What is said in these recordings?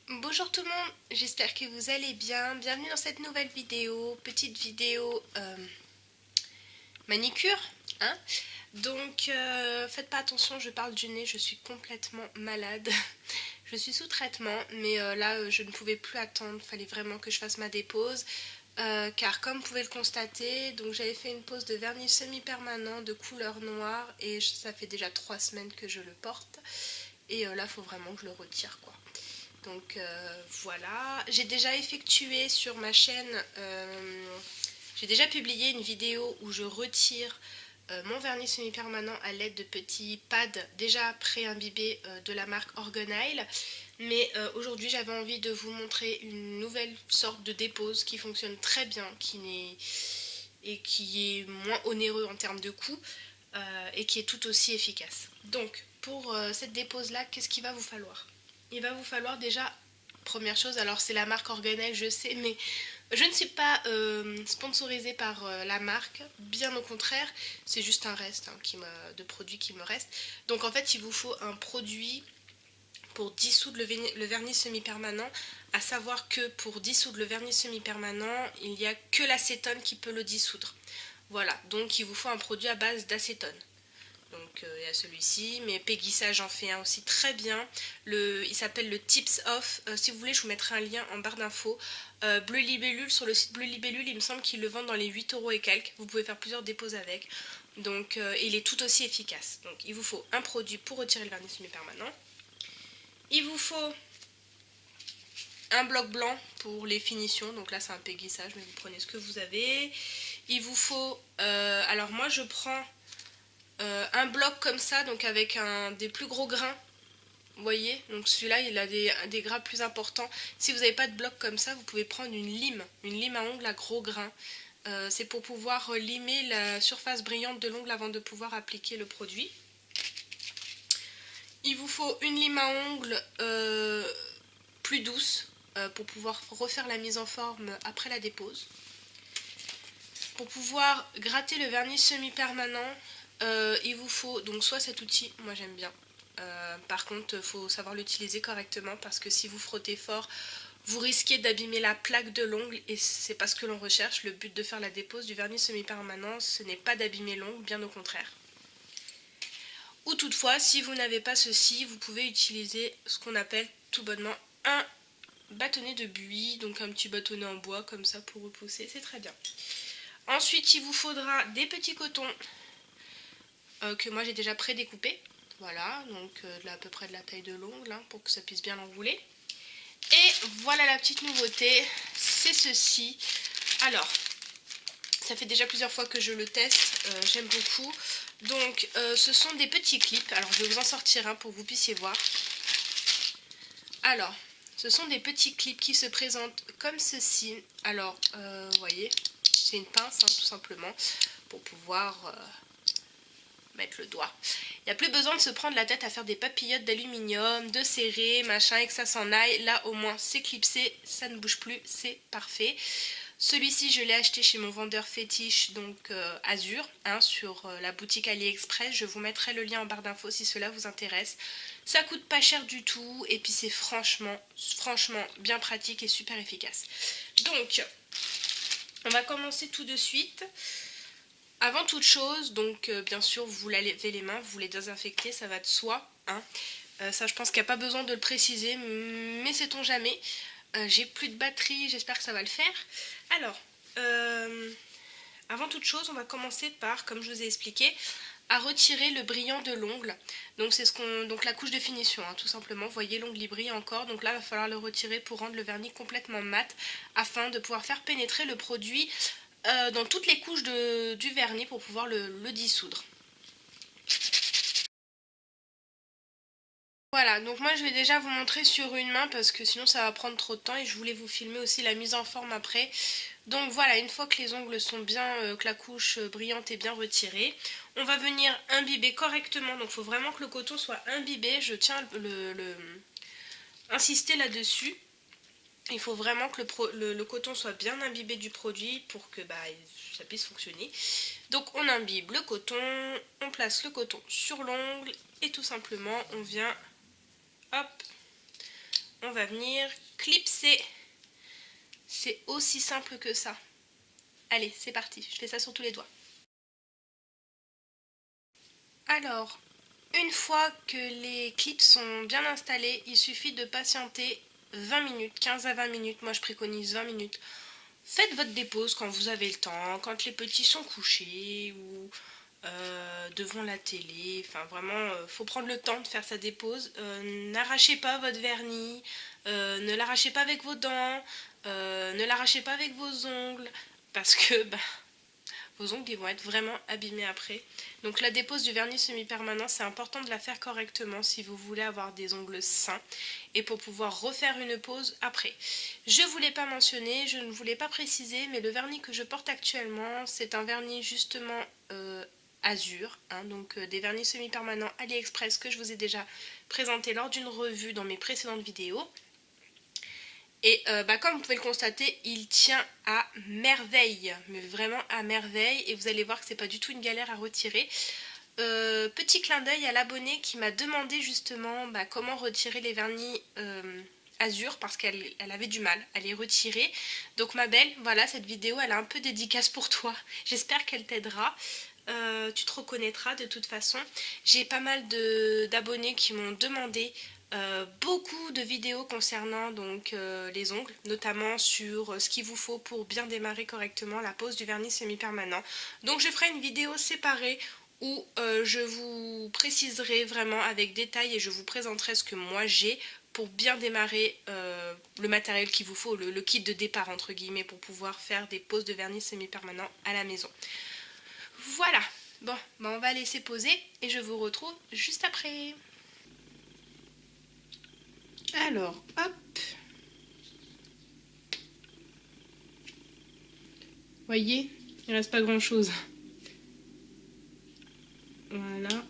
Bonjour tout le monde, j'espère que vous allez bien. Bienvenue dans cette nouvelle vidéo, petite vidéo manicure. Hein. Donc faites pas attention, je parle du nez, je suis complètement malade. Je suis sous traitement, mais là je ne pouvais plus attendre, il fallait vraiment que je fasse ma dépose. Car comme vous pouvez le constater, donc j'avais fait une pose de vernis semi-permanent de couleur noire et ça fait déjà 3 semaines que je le porte. Et là il faut vraiment que je le retire quoi. Donc voilà, j'ai déjà effectué sur ma chaîne, j'ai déjà publié une vidéo où je retire mon vernis semi-permanent à l'aide de petits pads déjà pré-imbibés de la marque Orgonile. Mais aujourd'hui j'avais envie de vous montrer une nouvelle sorte de dépose qui fonctionne très bien, et qui est moins onéreux en termes de coût et qui est tout aussi efficace. Donc pour cette dépose là, qu'est-ce qu'il va vous falloir? Il va vous falloir déjà, première chose, alors c'est la marque Organelle, je sais, mais je ne suis pas sponsorisée par la marque, bien au contraire, c'est juste un reste de produits qui me reste. Donc en fait, il vous faut un produit pour dissoudre le vernis semi-permanent, à savoir que pour dissoudre le vernis semi-permanent, il n'y a que l'acétone qui peut le dissoudre. Voilà, donc il vous faut un produit à base d'acétone. Donc il y a celui-ci, mais Peggy Sage en fait un aussi très bien. Il s'appelle le Tips Off. Si vous voulez, je vous mettrai un lien en barre d'infos. Bleu Libellule, sur le site Bleu Libellule, il me semble qu'ils le vendent dans les 8 € et quelques. Vous pouvez faire plusieurs dépôts avec. Donc il est tout aussi efficace. Donc il vous faut un produit pour retirer le vernis semi-permanent. Il vous faut un bloc blanc pour les finitions. Donc là c'est un Peggy Sage, mais vous prenez ce que vous avez. Il vous faut... alors moi je prends... un bloc comme ça, donc avec des plus gros grains, vous voyez, donc celui-là il a des grains plus importants. Si vous n'avez pas de bloc comme ça, vous pouvez prendre une lime à ongles à gros grains. C'est pour pouvoir limer la surface brillante de l'ongle avant de pouvoir appliquer le produit. Il vous faut une lime à ongles plus douce pour pouvoir refaire la mise en forme après la dépose. Pour pouvoir gratter le vernis semi-permanent, il vous faut donc soit cet outil, moi j'aime bien. Par contre, il faut savoir l'utiliser correctement parce que si vous frottez fort, vous risquez d'abîmer la plaque de l'ongle et c'est pas ce que l'on recherche. Le but de faire la dépose du vernis semi-permanent, ce n'est pas d'abîmer l'ongle, bien au contraire. Ou toutefois, si vous n'avez pas ceci, vous pouvez utiliser ce qu'on appelle tout bonnement un bâtonnet de buis, donc un petit bâtonnet en bois comme ça pour repousser, c'est très bien. Ensuite, il vous faudra des petits cotons que moi j'ai déjà pré-découpés. Voilà, donc à peu près de la taille de l'ongle pour que ça puisse bien l'enrouler. Et voilà la petite nouveauté, c'est ceci. Alors, ça fait déjà plusieurs fois que je le teste, j'aime beaucoup. Donc, ce sont des petits clips. Alors, je vais vous en sortir un pour que vous puissiez voir. Alors, ce sont des petits clips qui se présentent comme ceci. Alors, vous voyez, c'est une pince tout simplement pour pouvoir mettre le doigt. Il n'y a plus besoin de se prendre la tête à faire des papillotes d'aluminium, de serrer, machin, et que ça s'en aille. Là, au moins, c'est clipsé, ça ne bouge plus, c'est parfait. Celui-ci, je l'ai acheté chez mon vendeur fétiche, donc Azur, sur la boutique AliExpress. Je vous mettrai le lien en barre d'infos si cela vous intéresse. Ça coûte pas cher du tout, et puis c'est franchement bien pratique et super efficace. Donc, on va commencer tout de suite. Avant toute chose, donc bien sûr vous lavez les mains, vous les désinfectez, ça va de soi. Ça je pense qu'il n'y a pas besoin de le préciser, mais sait-on jamais. J'ai plus de batterie, j'espère que ça va le faire. Alors, avant toute chose, on va commencer par, comme je vous ai expliqué, à retirer le brillant de l'ongle. Donc c'est donc la couche de finition, tout simplement. Vous voyez, l'ongle il brille encore, donc là il va falloir le retirer pour rendre le vernis complètement mat, afin de pouvoir faire pénétrer le produit dans toutes les couches du vernis pour pouvoir le dissoudre. Voilà, donc moi je vais déjà vous montrer sur une main parce que sinon ça va prendre trop de temps et je voulais vous filmer aussi la mise en forme après. Donc voilà, une fois que les ongles sont bien, que la couche brillante est bien retirée, on va venir imbiber correctement. Donc il faut vraiment que le coton soit imbibé, je tiens insister là-dessus. Il faut vraiment que le coton soit bien imbibé du produit pour que ça puisse fonctionner. Donc on imbibe le coton, on place le coton sur l'ongle et tout simplement on vient on va venir clipser. C'est aussi simple que ça. Allez, c'est parti, je fais ça sur tous les doigts. Alors, une fois que les clips sont bien installés, il suffit de patienter 20 minutes, 15 à 20 minutes, moi je préconise 20 minutes. Faites votre dépose quand vous avez le temps, quand les petits sont couchés ou devant la télé. Enfin vraiment, faut prendre le temps de faire sa dépose. N'arrachez pas votre vernis, ne l'arrachez pas avec vos dents, ne l'arrachez pas avec vos ongles parce que vos ongles ils vont être vraiment abîmés après. Donc la dépose du vernis semi-permanent, c'est important de la faire correctement si vous voulez avoir des ongles sains et pour pouvoir refaire une pose après. Je ne vous l'ai pas mentionné, je ne vous l'ai pas précisé, mais le vernis que je porte actuellement, c'est un vernis justement azur, hein, donc des vernis semi-permanents AliExpress que je vous ai déjà présenté lors d'une revue dans mes précédentes vidéos. Et comme vous pouvez le constater, il tient à merveille, mais vraiment à merveille, et vous allez voir que c'est pas du tout une galère à retirer. Petit clin d'œil à l'abonnée qui m'a demandé justement comment retirer les vernis azur parce qu'elle avait du mal à les retirer. Donc ma belle, voilà, cette vidéo elle est un peu dédicace pour toi, j'espère qu'elle t'aidera. Tu te reconnaîtras de toute façon. J'ai pas mal d'abonnés qui m'ont demandé beaucoup de vidéos concernant donc les ongles, notamment sur ce qu'il vous faut pour bien démarrer correctement la pose du vernis semi-permanent. Donc je ferai une vidéo séparée où je vous préciserai vraiment avec détail et je vous présenterai ce que moi j'ai pour bien démarrer le matériel qu'il vous faut, le kit de départ entre guillemets, pour pouvoir faire des poses de vernis semi-permanent à la maison. Voilà, bon, on va laisser poser et je vous retrouve juste après. Alors, hop. Voyez, il reste pas grand chose. Voilà.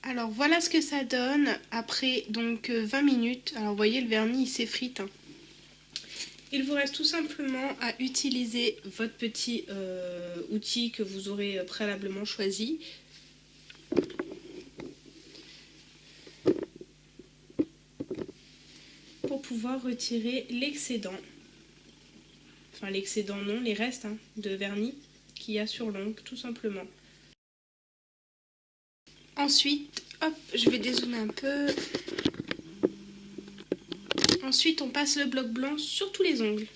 Alors voilà ce que ça donne après donc 20 minutes. Alors vous voyez, le vernis il s'effrite. Hein. Il vous reste tout simplement à utiliser votre petit outil que vous aurez préalablement choisi. Pour pouvoir retirer l'excédent. Enfin l'excédent non, les restes de vernis qu'il y a sur l'ongle tout simplement. Ensuite, hop, je vais dézoomer un peu. Ensuite, on passe le bloc blanc sur tous les ongles.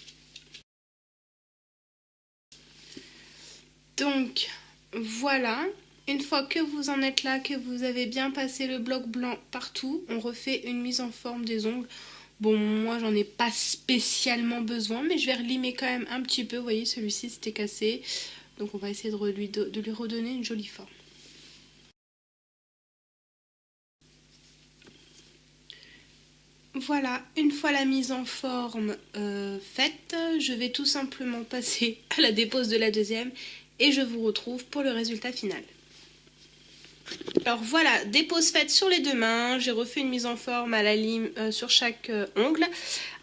Donc, voilà. Une fois que vous en êtes là, que vous avez bien passé le bloc blanc partout, on refait une mise en forme des ongles. Bon, moi, j'en ai pas spécialement besoin, mais je vais relimer quand même un petit peu. Vous voyez, celui-ci, c'était cassé. Donc, on va essayer de lui redonner une jolie forme. Voilà, une fois la mise en forme faite, je vais tout simplement passer à la dépose de la deuxième et je vous retrouve pour le résultat final. Alors voilà, dépose faite sur les deux mains, j'ai refait une mise en forme à la lime sur chaque ongle.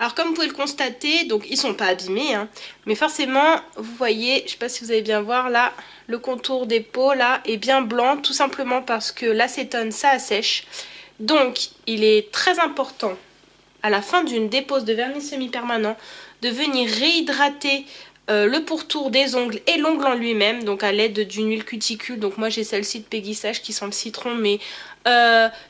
Alors comme vous pouvez le constater, donc ils sont pas abîmés, hein, mais forcément, vous voyez, je ne sais pas si vous allez bien voir là, le contour des peaux là est bien blanc, tout simplement parce que l'acétone ça assèche. Donc il est très important à la fin d'une dépose de vernis semi-permanent de venir réhydrater le pourtour des ongles et l'ongle en lui-même, donc à l'aide d'une huile cuticule. Donc moi j'ai celle-ci de Peggy Sage qui sent le citron, mais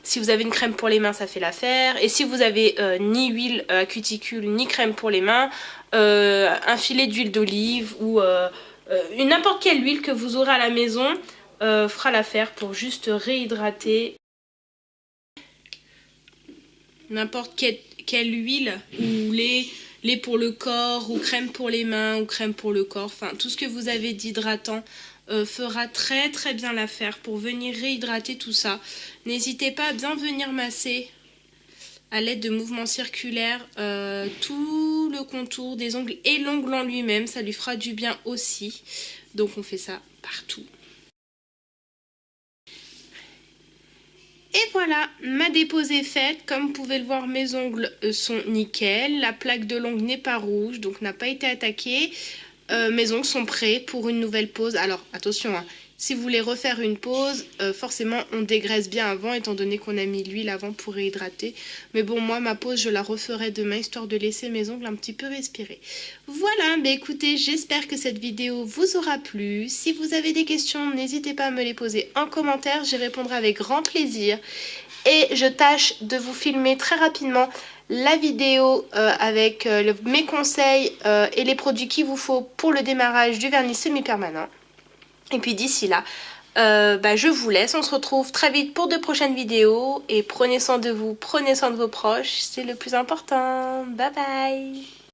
si vous avez une crème pour les mains ça fait l'affaire. Et si vous avez ni huile à cuticule ni crème pour les mains, un filet d'huile d'olive ou n'importe quelle huile que vous aurez à la maison fera l'affaire pour juste réhydrater. N'importe quelle huile ou lait pour le corps ou crème pour les mains ou crème pour le corps, enfin tout ce que vous avez d'hydratant fera très très bien l'affaire pour venir réhydrater tout ça. N'hésitez pas à bien venir masser à l'aide de mouvements circulaires tout le contour des ongles et l'ongle en lui-même, ça lui fera du bien aussi. Donc on fait ça partout. Et voilà, ma dépose est faite. Comme vous pouvez le voir, mes ongles sont nickel. La plaque de l'ongle n'est pas rouge, donc n'a pas été attaquée. Mes ongles sont prêts pour une nouvelle pose. Alors, attention, hein, si vous voulez refaire une pose, forcément, on dégraisse bien avant, étant donné qu'on a mis l'huile avant pour réhydrater. Mais bon, moi, ma pose, je la referai demain, histoire de laisser mes ongles un petit peu respirer. Voilà, bah écoutez, j'espère que cette vidéo vous aura plu. Si vous avez des questions, n'hésitez pas à me les poser en commentaire, j'y répondrai avec grand plaisir. Et je tâche de vous filmer très rapidement la vidéo avec mes conseils et les produits qu'il vous faut pour le démarrage du vernis semi-permanent. Et puis d'ici là, je vous laisse. On se retrouve très vite pour de prochaines vidéos. Et prenez soin de vous, prenez soin de vos proches. C'est le plus important. Bye bye!